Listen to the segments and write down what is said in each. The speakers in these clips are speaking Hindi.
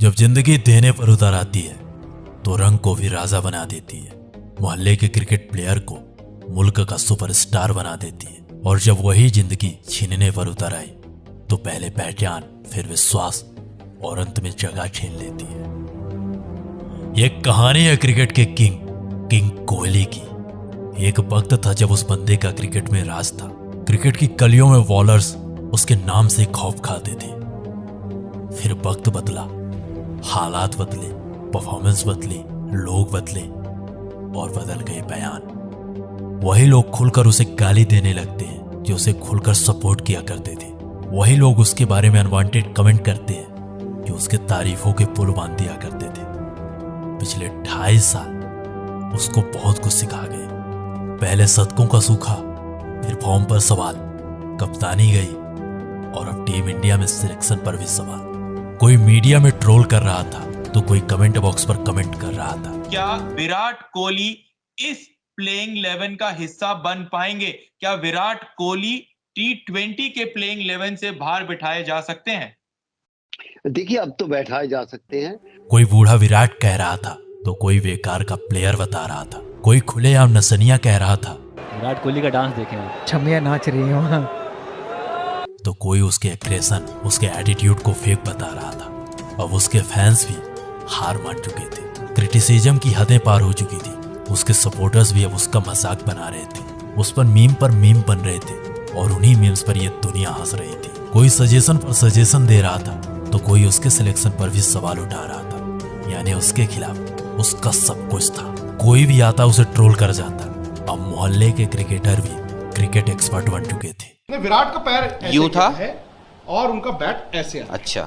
जब जिंदगी देने पर उतर आती है तो रंग को भी राजा बना देती है। मोहल्ले के क्रिकेट प्लेयर को मुल्क का सुपरस्टार बना देती है। और जब वही जिंदगी छीनने पर उतर आई तो पहले पहचान, फिर विश्वास और अंत में जगह छीन लेती है। ये कहानी है क्रिकेट के किंग कोहली की। एक वक्त था जब उस बंदे का क्रिकेट में राज था। क्रिकेट की गलियों में बॉलर्स उसके नाम से खौफ खाते थे। फिर वक्त बदला, हालात बदले, परफॉर्मेंस बदली, लोग बदले और बदल गए बयान। वही लोग खुलकर उसे गाली देने लगते हैं जो उसे खुलकर सपोर्ट किया करते थे। वही लोग उसके बारे में अनवांटेड कमेंट करते हैं जो उसके तारीफों के पुल बांध दिया करते थे। पिछले 2.5 साल उसको बहुत कुछ सिखा गए। पहले शतकों का सूखा, फिर फॉर्म पर सवाल, कप्तानी गई और अब टीम इंडिया में सिलेक्शन पर भी सवाल। कोई मीडिया में ट्रोल कर रहा था तो कोई कमेंट बॉक्स पर कमेंट कर रहा था। क्या विराट कोहली इस प्लेइंग 11 का हिस्सा बन पाएंगे? क्या विराट कोहली T20 के प्लेइंग 11 से बाहर बिठाए जा सकते हैं? देखिए, अब तो बैठाए जा सकते हैं। कोई बूढ़ा विराट कह रहा था तो कोई बेकार का प्लेयर बता रहा था। कोई खुलेआम नसनिया कह रहा था। विराट कोहली का डांस देखें, छमिया नाच रही हो वहां। तो कोई उसके एग्रेशन, उसके एटीट्यूड को फेक बता रहा था। अब उसके फैंस भी हार मान चुके थे। क्रिटिसिज्म की हदें पार हो चुकी थी। उसके सपोर्टर्स भी अब उसका मजाक बना रहे थे। उस पर मीम बन रहे थे और उन्हीं मीम्स पर ये दुनिया हंस रही थी। कोई सजेशन पर सजेशन दे रहा था तो कोई उसके सिलेक्शन पर भी सवाल उठा रहा था। यानी उसके खिलाफ उसका सब कुछ था। कोई भी आता उसे ट्रोल कर जाता। अब मोहल्ले के क्रिकेटर भी क्रिकेट एक्सपर्ट बन चुके थे। विराट का पैर ऐसे यूं था है और उनका बैट ऐसे है। अच्छा,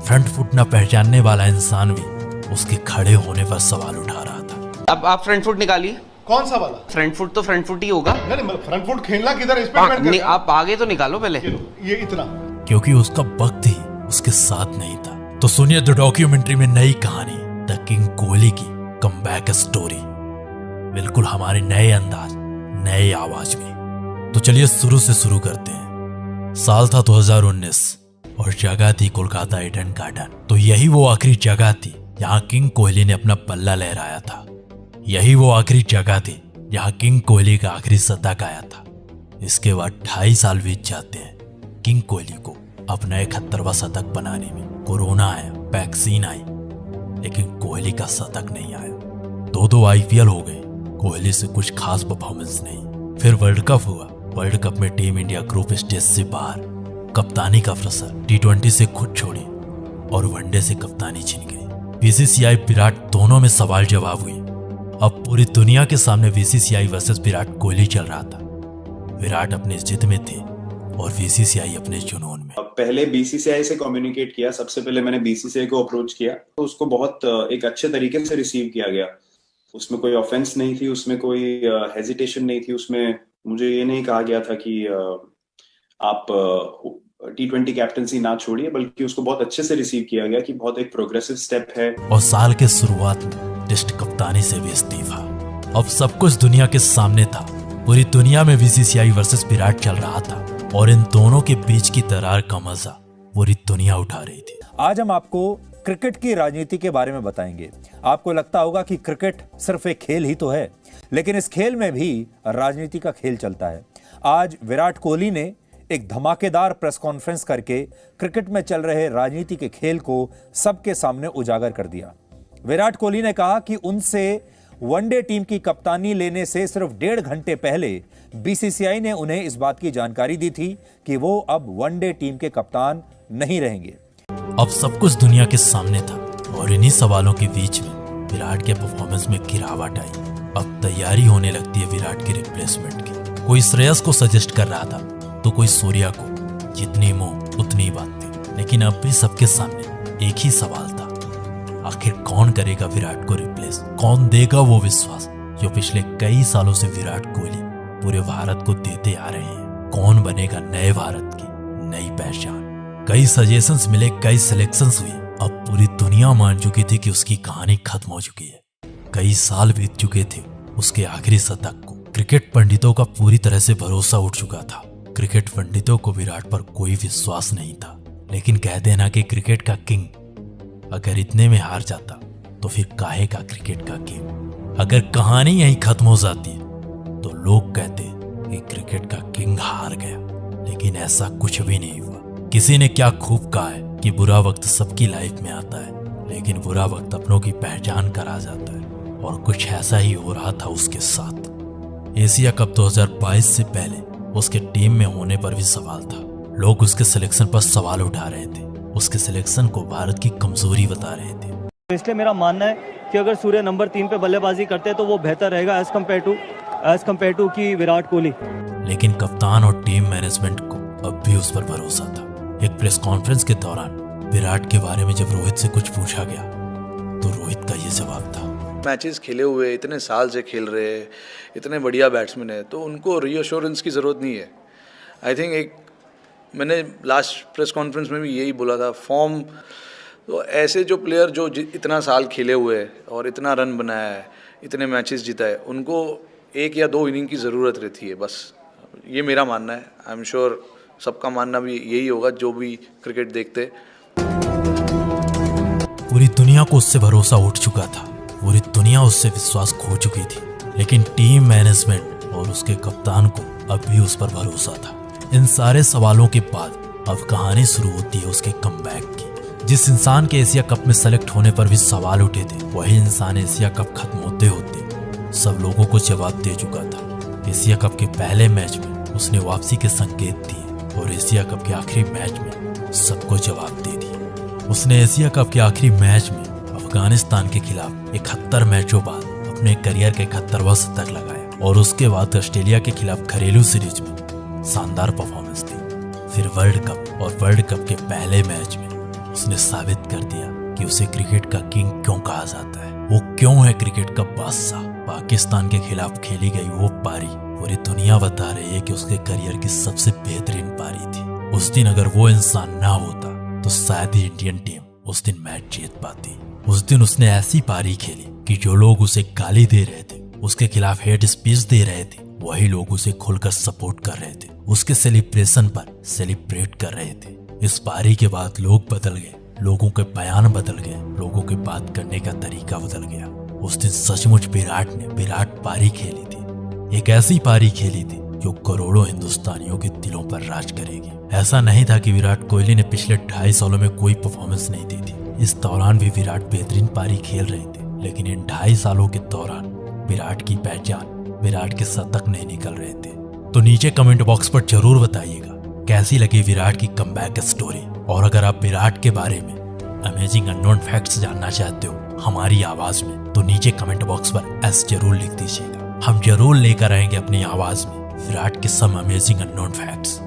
फ्रंट फुट न पहचानने वाला इंसान भी उसके खड़े होने पर सवाल उठा रहा था। अब आप फ्रंट फुट निकालिए। कौन सा वाला? फ्रंट फुट तो फ्रंट फुट ही होगा। नहीं, फ्रंट फुट खेलना किधर है, इस पे डिपेंड करता है। आप आगे तो निकालो पहले। ये इतना, क्योंकि उसका वक्त ही उसके साथ नहीं था। तो सुनिए द डॉक्यूमेंट्री में नई कहानी, द किंग कोहली की कमबैक स्टोरी। बिल्कुल हमारे नए अंदाज, नए आवाज में। तो चलिए शुरू से शुरू करते हैं। साल था 2019 और जगह थी कोलकाता ईडन गार्डन। तो यही वो आखिरी जगह थी जहां किंग कोहली ने अपना पल्ला लहराया था। यही वो आखिरी जगह थी जहां किंग कोहली का आखिरी शतक आया था। इसके बाद 2.5 साल बीत जाते हैं किंग कोहली को अपना 71वां शतक बनाने में। कोरोना आया, वैक्सीन आई, लेकिन कोहली का शतक नहीं आया। 2 IPL हो गए, कोहली से कुछ खास परफॉर्मेंस नहीं। फिर वर्ल्ड कप हुआ। वर्ल्ड कप में टीम इंडिया ग्रुप स्टेज से बाहर। कप्तानी का प्रेशर, T20 से खुद छोड़ी और वनडे से कप्तानी छिन गई। BCCI विराट दोनों में सवाल जवाब हुई। अब पूरी दुनिया के सामने BCCI वर्सेस विराट कोहली चल रहा था। विराट अपने जिद में थे और BCCI अपने जुनून में। पहले BCCI से कम्युनिकेट किया। सबसे पहले मैंने BCCI को अप्रोच किया तो उसको बहुत एक अच्छे तरीके से रिसीव किया गया। उसमें कोई ऑफेंस नहीं थी, उसमें कोई हेजिटेशन नहीं थी। उसमें मुझे ये नहीं कहा गया था कि आप T20 कैप्टनसी ना छोड़िए, बल्कि उसको बहुत अच्छे से रिसीव किया गया कि बहुत एक प्रोग्रेसिव स्टेप है। और साल के शुरुआत में टेस्ट कप्तानी से भी इस्तीफा। अब सब कुछ दुनिया के सामने था। पूरी दुनिया में BCCI वर्सेस विराट चल रहा था और इन दोनों के बीच की दरार का मजा पूरी दुनिया उठा रही थी। आज हम आपको क्रिकेट की राजनीति के बारे में बताएंगे। आपको लगता होगा कि क्रिकेट सिर्फ एक खेल ही तो है, लेकिन इस खेल में भी राजनीति का खेल चलता है। आज विराट कोहली ने एक धमाकेदार प्रेस कॉन्फ्रेंस करके क्रिकेट में चल रहे राजनीति के खेल को सबके सामने उजागर कर दिया। विराट कोहली ने कहा कि उनसे वनडे टीम की कप्तानी लेने से सिर्फ 1.5 घंटे पहले BCCI ने उन्हें इस बात की जानकारी दी थी कि वो अब वनडे टीम के कप्तान नहीं रहेंगे। अब सब कुछ दुनिया के सामने था और इन्हीं सवालों के बीच में विराट के परफॉर्मेंस में गिरावट आई। अब तैयारी होने लगती है विराट की रिप्लेसमेंट की। कोई श्रेयस को सजेस्ट कर रहा था तो कोई सूर्या को। जितनी मुंह उतनी बात थी, लेकिन अब भी सबके सामने एक ही सवाल था, आखिर कौन करेगा विराट को रिप्लेस? कौन देगा वो विश्वास जो पिछले कई सालों से विराट कोहली पूरे भारत को देते आ रहे हैं? कौन बनेगा नए भारत की नई पहचान? कई सजेशंस मिले, कई सिलेक्शंस हुए। अब पूरी दुनिया मान चुकी थी कि उसकी कहानी खत्म हो चुकी है। कई साल बीत चुके थे उसके आखिरी शतक को। क्रिकेट पंडितों का पूरी तरह से भरोसा उठ चुका था। क्रिकेट पंडितों को विराट पर कोई विश्वास नहीं था, लेकिन कहते हैं ना कि क्रिकेट का किंग अगर इतने में हार जाता तो फिर काहे का क्रिकेट का गेम। अगर कहानी यहीं खत्म हो जाती तो लोग कहते कि क्रिकेट का किंग हार गया, लेकिन ऐसा कुछ भी नहीं हुआ। किसी ने क्या खूब कहा है कि बुरा वक्त सबकी लाइफ में आता है, लेकिन बुरा वक्त अपनों की पहचान करा जाता है, और कुछ ऐसा ही हो रहा था उसके साथ। एशिया कप 2022 से पहले उसके टीम में होने पर भी सवाल था। लोग उसके सिलेक्शन पर सवाल उठा रहे थे, उसके सिलेक्शन को भारत की कमजोरी बता रहे थे। इसलिए मेरा मानना है कि अगर सूर्य नंबर 3 पे बल्लेबाजी करते हैं तो वो बेहतर रहेगा एज कम्पेयर टू की विराट कोहली। लेकिन कप्तान और टीम मैनेजमेंट को अब भी उस पर भरोसा था। एक प्रेस कॉन्फ्रेंस के दौरान विराट के बारे में जब रोहित से कुछ पूछा गया तो रोहित का ये जवाब था, मैचेस खेले हुए, इतने साल से खेल रहे, इतने बढ़िया बैट्समैन है, तो उनको रीअश्योरेंस की ज़रूरत नहीं है। आई थिंक मैंने लास्ट प्रेस कॉन्फ्रेंस में भी यही बोला था, फॉर्म तो ऐसे जो प्लेयर जो इतना साल खेले हुए है और इतना रन बनाया है, इतने मैचेस जीता है, उनको 1 या 2 इनिंग की ज़रूरत रहती है बस। ये मेरा मानना है। आई एम श्योर सबका मानना भी यही होगा जो भी क्रिकेट देखते। पूरी दुनिया को उससे भरोसा उठ चुका था, पूरी दुनिया उससे विश्वास खो चुकी थी, लेकिन टीम मैनेजमेंट और उसके कप्तान को अब भी उस पर भरोसा था। इन सारे सवालों के बाद अब कहानी शुरू होती है उसके कमबैक की। जिस इंसान के एशिया कप में सेलेक्ट होने पर भी सवाल उठे थे, वही इंसान एशिया कप खत्म होते होते सब लोगों को जवाब दे चुका था। एशिया कप के पहले मैच में उसने वापसी के संकेत दिए और एशिया कप के आखिरी मैच में सबको जवाब दे दिया। उसने एशिया कप के आखिरी मैच में अफगानिस्तान के खिलाफ 71 मैचों बाद अपने करियर के 71वां शतक लगाया, और उसके बाद ऑस्ट्रेलिया के खिलाफ घरेलू सीरीज में शानदार परफॉर्मेंस दी। फिर वर्ल्ड कप और वर्ल्ड कप के पहले मैच में उसने साबित कर दिया कि उसे क्रिकेट का किंग क्यों कहा जाता है, वो क्यों है क्रिकेट का बादशाह। पाकिस्तान के खिलाफ खेली गई वो पारी पूरी दुनिया बता रही है कि उसके करियर की सबसे बेहतरीन पारी थी। उस दिन अगर वो इंसान ना होता तो शायद ही इंडियन टीम उस दिन मैच जीत पाती। उस दिन उसने ऐसी पारी खेली कि जो लोग उसे गाली दे रहे थे, उसके खिलाफ हेट स्पीच दे रहे थे, वही लोग उसे खुलकर सपोर्ट कर रहे थे, उसके सेलिब्रेशन पर सेलिब्रेट कर रहे थे। इस पारी के बाद लोग बदल गए, लोगों के बयान बदल गए, लोगों के बात करने का तरीका बदल गया। उस दिन सचमुच विराट ने विराट पारी खेली थी, एक ऐसी पारी खेली थी जो करोड़ों हिंदुस्तानियों के दिलों पर राज करेगी। ऐसा नहीं था कि विराट कोहली ने पिछले 2.5 सालों में कोई परफॉर्मेंस नहीं दी थी, इस दौरान भी विराट बेहतरीन पारी खेल रहे थे, लेकिन इन 2.5 सालों के दौरान विराट की पहचान, विराट के शतक नहीं निकल रहे थे। तो नीचे कमेंट बॉक्स पर जरूर बताइएगा कैसी लगी विराट की कमबैक स्टोरी, और अगर आप विराट के बारे में अमेजिंग अननोन फैक्ट्स जानना चाहते हो हमारी आवाज में, तो नीचे कमेंट बॉक्स पर एस जरूर लिख दीजिएगा। हम जरूर लेकर आएंगे अपनी आवाज में विराट के सम अमेजिंग अननोन फैक्ट्स।